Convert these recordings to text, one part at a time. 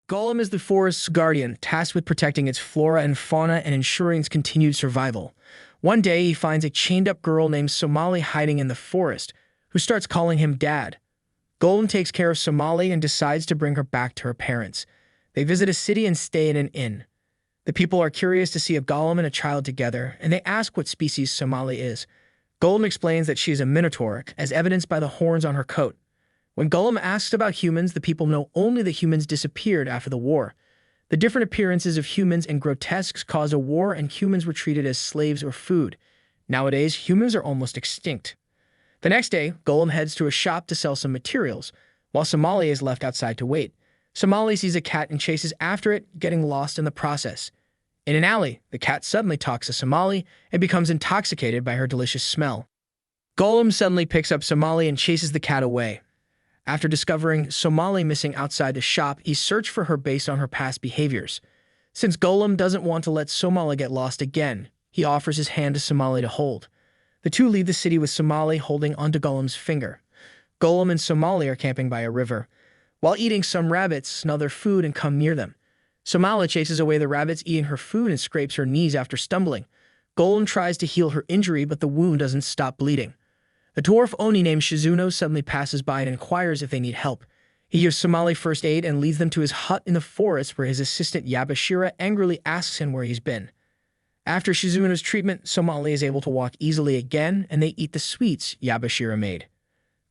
Golem is the forest's guardian, tasked with protecting its flora and fauna and ensuring its continued survival. One day, he finds a chained-up girl named Somali hiding in the forest, who starts calling him Dad. Golem takes care of Somali and decides to bring her back to her parents. They visit a city and stay in an inn. The people are curious to see a golem and a child together, and they ask what species Somali is. Golem explains that she is a minotaur, as evidenced by the horns on her coat. When Golem asks about humans, the people know only that humans disappeared after the war. The different appearances of humans and grotesques caused a war, and humans were treated as slaves or food. Nowadays, humans are almost extinct. The next day, Golem heads to a shop to sell some materials, while Somali is left outside to wait. Somali sees a cat and chases after it, getting lost in the process. In an alley, the cat suddenly talks to Somali and becomes intoxicated by her delicious smell. Golem suddenly picks up Somali and chases the cat away. After discovering Somali missing outside the shop, he searched for her based on her past behaviors. Since Golem doesn't want to let Somali get lost again, he offers his hand to Somali to hold. The two leave the city with Somali holding onto Golem's finger. Golem and Somali are camping by a river. While eating, some rabbits smell their food and come near them. Somali chases away the rabbits, eating her food, and scrapes her knees after stumbling. Golem tries to heal her injury, but the wound doesn't stop bleeding. A dwarf Oni named Shizuno suddenly passes by and inquires if they need help. He gives Somali first aid and leads them to his hut in the forest, where his assistant Yabashira angrily asks him where he's been. After Shizuno's treatment, Somali is able to walk easily again, and they eat the sweets Yabashira made.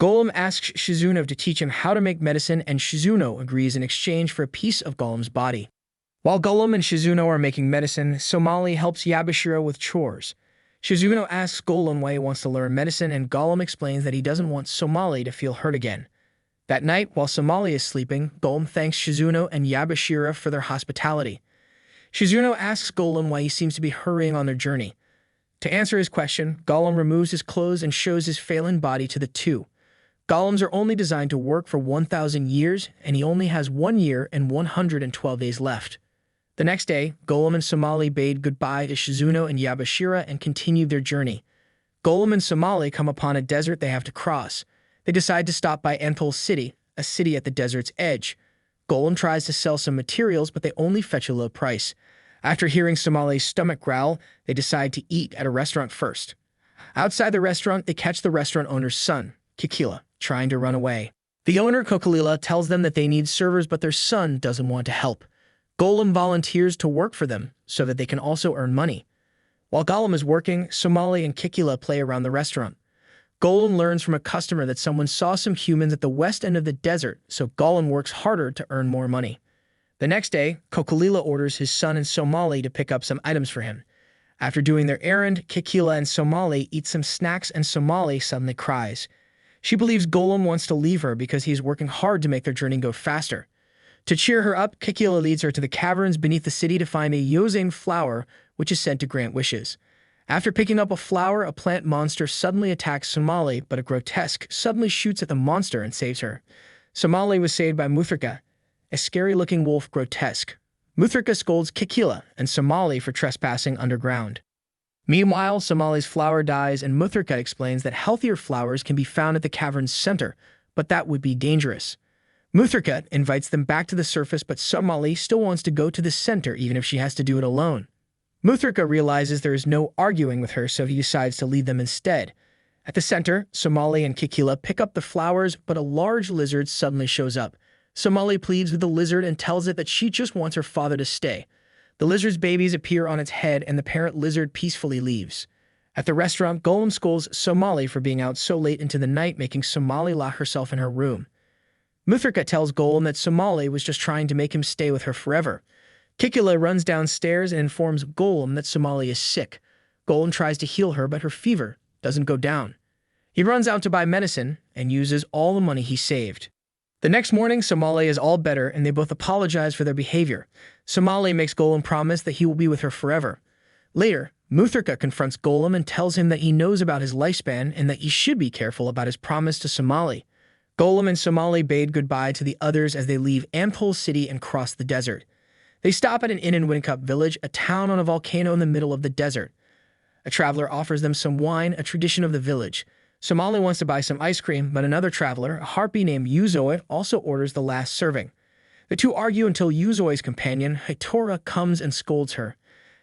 Golem asks Shizuno to teach him how to make medicine, and Shizuno agrees in exchange for a piece of Golem's body. While Golem and Shizuno are making medicine, Somali helps Yabashira with chores. Shizuno asks Golem why he wants to learn medicine, and Golem explains that he doesn't want Somali to feel hurt again. That night, while Somali is sleeping, Golem thanks Shizuno and Yabashira for their hospitality. Shizuno asks Golem why he seems to be hurrying on their journey. To answer his question, Golem removes his clothes and shows his failing body to the two. Golems are only designed to work for 1,000 years, and he only has 1 year and 112 days left. The next day, Golem and Somali bade goodbye to Shizuno and Yabashira and continued their journey. Golem and Somali come upon a desert they have to cross. They decide to stop by Anthol City, a city at the desert's edge. Golem tries to sell some materials, but they only fetch a low price. After hearing Somali's stomach growl, they decide to eat at a restaurant first. Outside the restaurant, they catch the restaurant owner's son, Kikila, trying to run away. The owner, Kokalila, tells them that they need servers, but their son doesn't want to help. Golem volunteers to work for them so that they can also earn money. While Golem is working, Somali and Kikila play around the restaurant. Golem learns from a customer that someone saw some humans at the west end of the desert, so Golem works harder to earn more money. The next day, Kokalila orders his son and Somali to pick up some items for him. After doing their errand, Kikila and Somali eat some snacks, and Somali suddenly cries. She believes Golem wants to leave her because he is working hard to make their journey go faster. To cheer her up, Kikila leads her to the caverns beneath the city to find a Yozane flower, which is said to grant wishes. After picking up a flower, a plant monster suddenly attacks Somali, but a grotesque suddenly shoots at the monster and saves her. Somali was saved by Muthrika, a scary-looking wolf grotesque. Muthrika scolds Kikila and Somali for trespassing underground. Meanwhile, Somali's flower dies, and Muthrika explains that healthier flowers can be found at the cavern's center, but that would be dangerous. Muthrika invites them back to the surface, but Somali still wants to go to the center even if she has to do it alone. Muthrika realizes there is no arguing with her, so he decides to lead them instead. At the center, Somali and Kikila pick up the flowers, but a large lizard suddenly shows up. Somali pleads with the lizard and tells it that she just wants her father to stay. The lizard's babies appear on its head, and the parent lizard peacefully leaves. At the restaurant, Golem scolds Somali for being out so late into the night, making Somali lock herself in her room. Muthrika tells Golem that Somali was just trying to make him stay with her forever. Kikila runs downstairs and informs Golem that Somali is sick. Golem tries to heal her, but her fever doesn't go down. He runs out to buy medicine and uses all the money he saved. The next morning, Somali is all better, and they both apologize for their behavior. Somali makes Golem promise that he will be with her forever. Later, Muthrika confronts Golem and tells him that he knows about his lifespan and that he should be careful about his promise to Somali. Golem and Somali bade goodbye to the others as they leave Anthol City and cross the desert. They stop at an inn in Wincup Village, a town on a volcano in the middle of the desert. A traveler offers them some wine, a tradition of the village. Somali wants to buy some ice cream, but another traveler, a harpy named Yuzoit, also orders the last serving. The two argue until Yuzoi's companion, Hitora, comes and scolds her.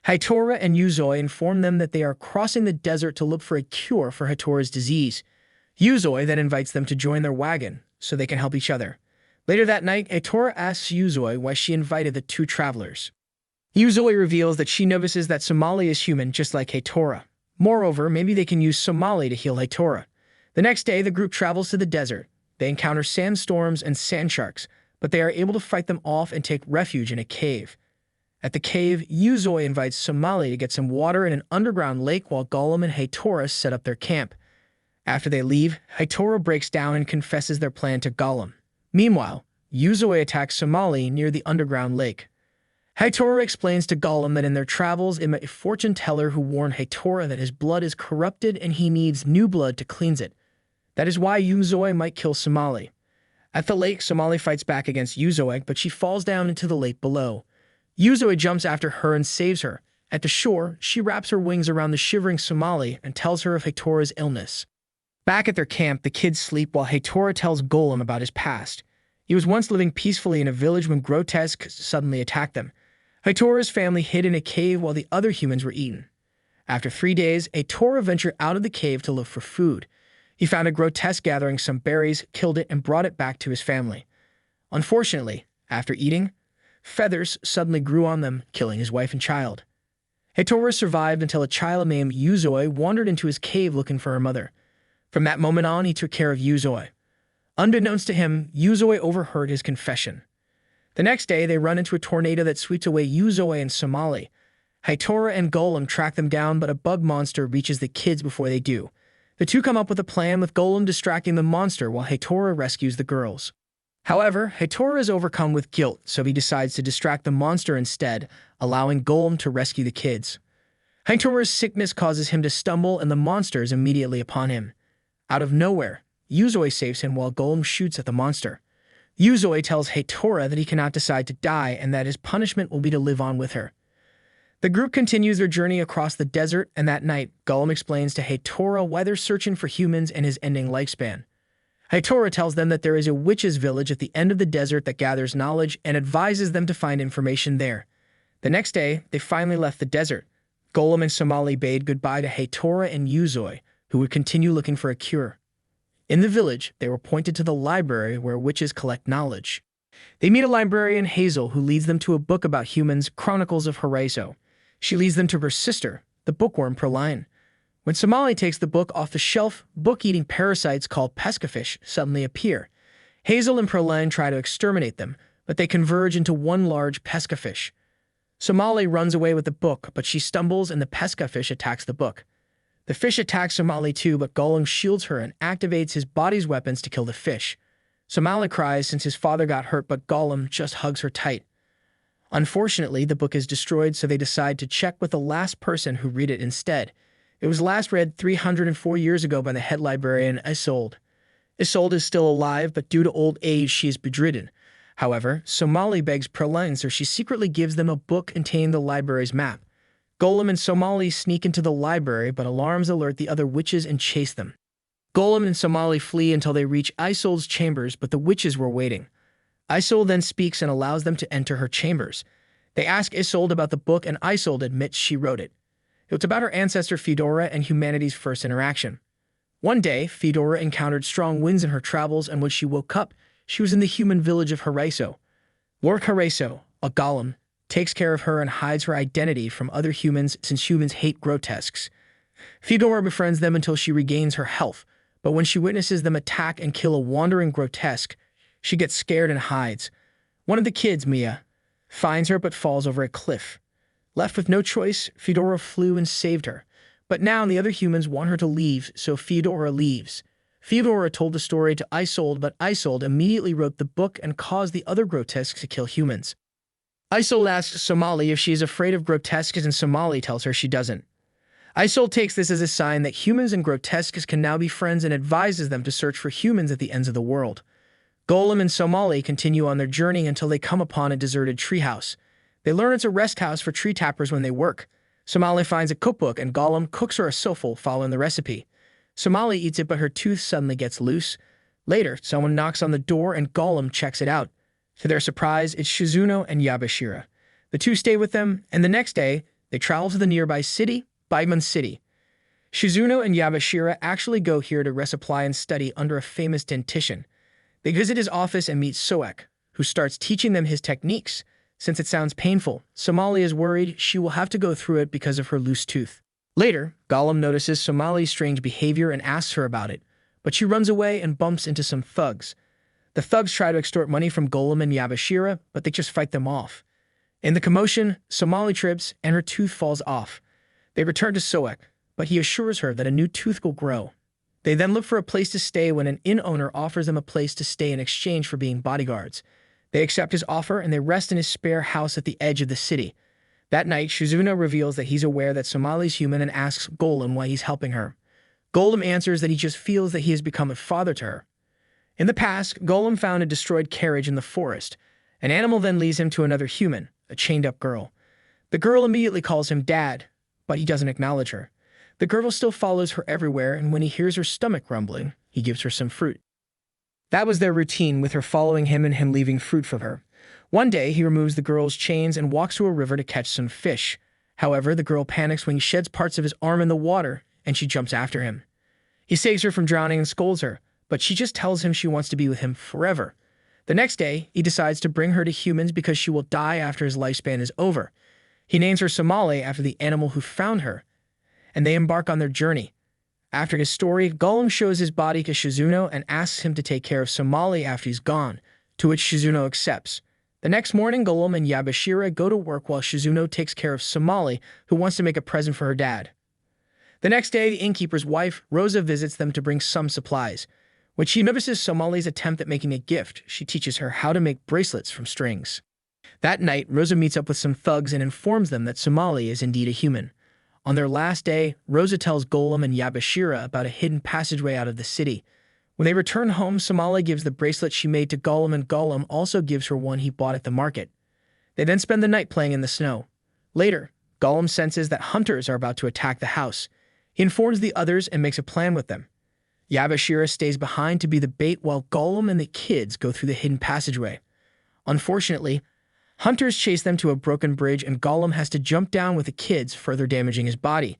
Hitora and Yuzoi inform them that they are crossing the desert to look for a cure for Hitora's disease. Yuzoi then invites them to join their wagon so they can help each other. Later that night, Hitora asks Yuzoi why she invited the two travelers. Yuzoi reveals that she notices that Somali is human just like Hitora. Moreover, maybe they can use Somali to heal Hitora. The next day, the group travels to the desert. They encounter sandstorms and sand sharks, but they are able to fight them off and take refuge in a cave. At the cave, Yuzoi invites Somali to get some water in an underground lake while Golem and Hitora set up their camp. After they leave, Hitora breaks down and confesses their plan to Golem. Meanwhile, Yuzoi attacks Somali near the underground lake. Hitora explains to Golem that in their travels it met a fortune teller who warned Hitora that his blood is corrupted and he needs new blood to cleanse it. That is why Yuzoi might kill Somali. At the lake, Somali fights back against Yuzoi, but she falls down into the lake below. Yuzoi jumps after her and saves her. At the shore, she wraps her wings around the shivering Somali and tells her of Hitora's illness. Back at their camp, the kids sleep while Hitora tells Golem about his past. He was once living peacefully in a village when grotesques suddenly attacked them. Hitora's family hid in a cave while the other humans were eaten. After 3 days, Hitora ventured out of the cave to look for food. He found a grotesque gathering some berries, killed it, and brought it back to his family. Unfortunately, after eating, feathers suddenly grew on them, killing his wife and child. Hitora survived until a child named Yuzoi wandered into his cave looking for her mother. From that moment on, he took care of Yuzoi. Unbeknownst to him, Yuzoi overheard his confession. The next day, they run into a tornado that sweeps away Yuzoi and Somali. Hitora and Golem track them down, but a bug monster reaches the kids before they do. The two come up with a plan, with Golem distracting the monster while Hitora rescues the girls. However, Hitora is overcome with guilt, so he decides to distract the monster instead, allowing Golem to rescue the kids. Hitora's sickness causes him to stumble, and the monster is immediately upon him. Out of nowhere, Yuzoi saves him while Golem shoots at the monster. Yuzoi tells Hitora that he cannot decide to die and that his punishment will be to live on with her. The group continues their journey across the desert, and that night, Golem explains to Hitora why they're searching for humans and his ending lifespan. Hitora tells them that there is a witch's village at the end of the desert that gathers knowledge and advises them to find information there. The next day, they finally left the desert. Golem and Somali bade goodbye to Hitora and Yuzoi, who would continue looking for a cure. In the village, they were pointed to the library where witches collect knowledge. They meet a librarian, Hazel, who leads them to a book about humans, Chronicles of Horatio. She leads them to her sister, the bookworm Perline. When Somali takes the book off the shelf, book-eating parasites called pescafish suddenly appear. Hazel and Perline try to exterminate them, but they converge into one large pescafish. Somali runs away with the book, but she stumbles and the pescafish attacks the book. The fish attacks Somali too, but Golem shields her and activates his body's weapons to kill the fish. Somali cries since his father got hurt, but Golem just hugs her tight. Unfortunately, the book is destroyed, so they decide to check with the last person who read it instead. It was last read 304 years ago by the head librarian, Isolde. Isolde is still alive, but due to old age, she is bedridden. However, Somali begs Perline, so she secretly gives them a book containing the library's map. Golem and Somali sneak into the library, but alarms alert the other witches and chase them. Golem and Somali flee until they reach Isolde's chambers, but the witches were waiting. Isolde then speaks and allows them to enter her chambers. They ask Isolde about the book, and Isolde admits she wrote it. It's about her ancestor Fedora and humanity's first interaction. One day, Fedora encountered strong winds in her travels, and when she woke up, she was in the human village of Horatio. Lord Horatio, a golem, takes care of her and hides her identity from other humans since humans hate grotesques. Fedora befriends them until she regains her health, but when she witnesses them attack and kill a wandering grotesque, she gets scared and hides. One of the kids, Mia, finds her but falls over a cliff. Left with no choice, Fedora flew and saved her. But now the other humans want her to leave, so Fedora leaves. Fedora told the story to Isolde, but Isolde immediately wrote the book and caused the other grotesques to kill humans. Isolde asks Somali if she is afraid of grotesques, and Somali tells her she doesn't. Isolde takes this as a sign that humans and grotesques can now be friends and advises them to search for humans at the ends of the world. Golem and Somali continue on their journey until they come upon a deserted treehouse. They learn it's a rest house for tree tappers when they work. Somali finds a cookbook and Golem cooks her a souffle following the recipe. Somali eats it, but her tooth suddenly gets loose. Later, someone knocks on the door and Golem checks it out. To their surprise, it's Shizuno and Yabashira. The two stay with them, and the next day, they travel to the nearby city, Baigman City. Shizuno and Yabashira actually go here to resupply and study under a famous dentician. They visit his office and meet Soek, who starts teaching them his techniques. Since it sounds painful, Somali is worried she will have to go through it because of her loose tooth. Later, Golem notices Somali's strange behavior and asks her about it, but she runs away and bumps into some thugs. The thugs try to extort money from Golem and Yabashira, but they just fight them off. In the commotion, Somali trips and her tooth falls off. They return to Soek, but he assures her that a new tooth will grow. They then look for a place to stay when an inn owner offers them a place to stay in exchange for being bodyguards. They accept his offer and they rest in his spare house at the edge of the city. That night, Shizuno reveals that he's aware that Somali's human and asks Golem why he's helping her. Golem answers that he just feels that he has become a father to her. In the past, Golem found a destroyed carriage in the forest. An animal then leads him to another human, a chained-up girl. The girl immediately calls him Dad, but he doesn't acknowledge her. The girl still follows her everywhere, and when he hears her stomach rumbling, he gives her some fruit. That was their routine, with her following him and him leaving fruit for her. One day, he removes the girl's chains and walks to a river to catch some fish. However, the girl panics when he sheds parts of his arm in the water, and she jumps after him. He saves her from drowning and scolds her, but she just tells him she wants to be with him forever. The next day, he decides to bring her to humans because she will die after his lifespan is over. He names her Somali after the animal who found her, and they embark on their journey. After his story, Golem shows his body to Shizuno and asks him to take care of Somali after he's gone, to which Shizuno accepts. The next morning, Golem and Yabashira go to work while Shizuno takes care of Somali, who wants to make a present for her dad. The next day, the innkeeper's wife, Rosa, visits them to bring some supplies. When she notices Somali's attempt at making a gift, she teaches her how to make bracelets from strings. That night, Rosa meets up with some thugs and informs them that Somali is indeed a human. On their last day, Rosa tells Golem and Yabashira about a hidden passageway out of the city. When they return home, Somali gives the bracelet she made to Golem, and Golem also gives her one he bought at the market. They then spend the night playing in the snow. Later, Golem senses that hunters are about to attack the house. He informs the others and makes a plan with them. Yabashira stays behind to be the bait while Golem and the kids go through the hidden passageway. Unfortunately, hunters chase them to a broken bridge and Golem has to jump down with the kids, further damaging his body.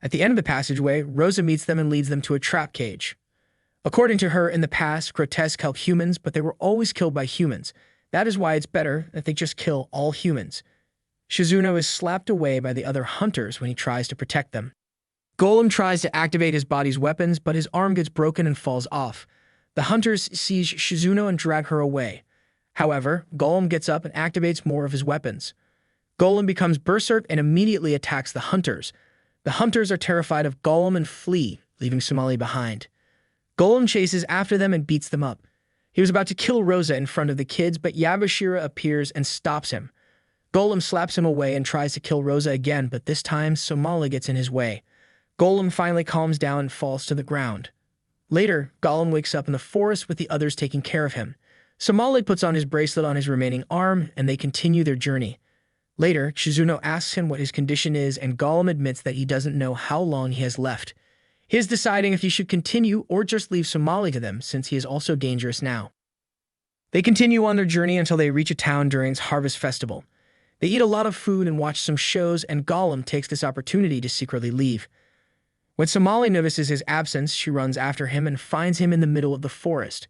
At the end of the passageway, Rosa meets them and leads them to a trap cage. According to her, in the past, grotesque helped humans, but they were always killed by humans. That is why it's better that they just kill all humans. Shizuno is slapped away by the other hunters when he tries to protect them. Golem tries to activate his body's weapons, but his arm gets broken and falls off. The hunters seize Shizuno and drag her away. However, Golem gets up and activates more of his weapons. Golem becomes berserk and immediately attacks the hunters. The hunters are terrified of Golem and flee, leaving Somali behind. Golem chases after them and beats them up. He was about to kill Rosa in front of the kids, but Yabashira appears and stops him. Golem slaps him away and tries to kill Rosa again, but this time Somali gets in his way. Golem finally calms down and falls to the ground. Later, Golem wakes up in the forest with the others taking care of him. Somali puts on his bracelet on his remaining arm, and they continue their journey. Later, Shizuno asks him what his condition is, and Golem admits that he doesn't know how long he has left. He is deciding if he should continue or just leave Somali to them, since he is also dangerous now. They continue on their journey until they reach a town during its harvest festival. They eat a lot of food and watch some shows, and Golem takes this opportunity to secretly leave. When Somali notices his absence, she runs after him and finds him in the middle of the forest.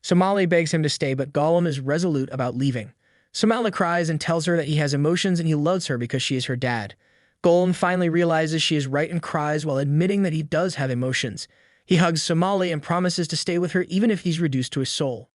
Somali begs him to stay, but Golem is resolute about leaving. Somali cries and tells her that he has emotions and he loves her because she is her dad. Golem finally realizes she is right and cries while admitting that he does have emotions. He hugs Somali and promises to stay with her even if he's reduced to a soul.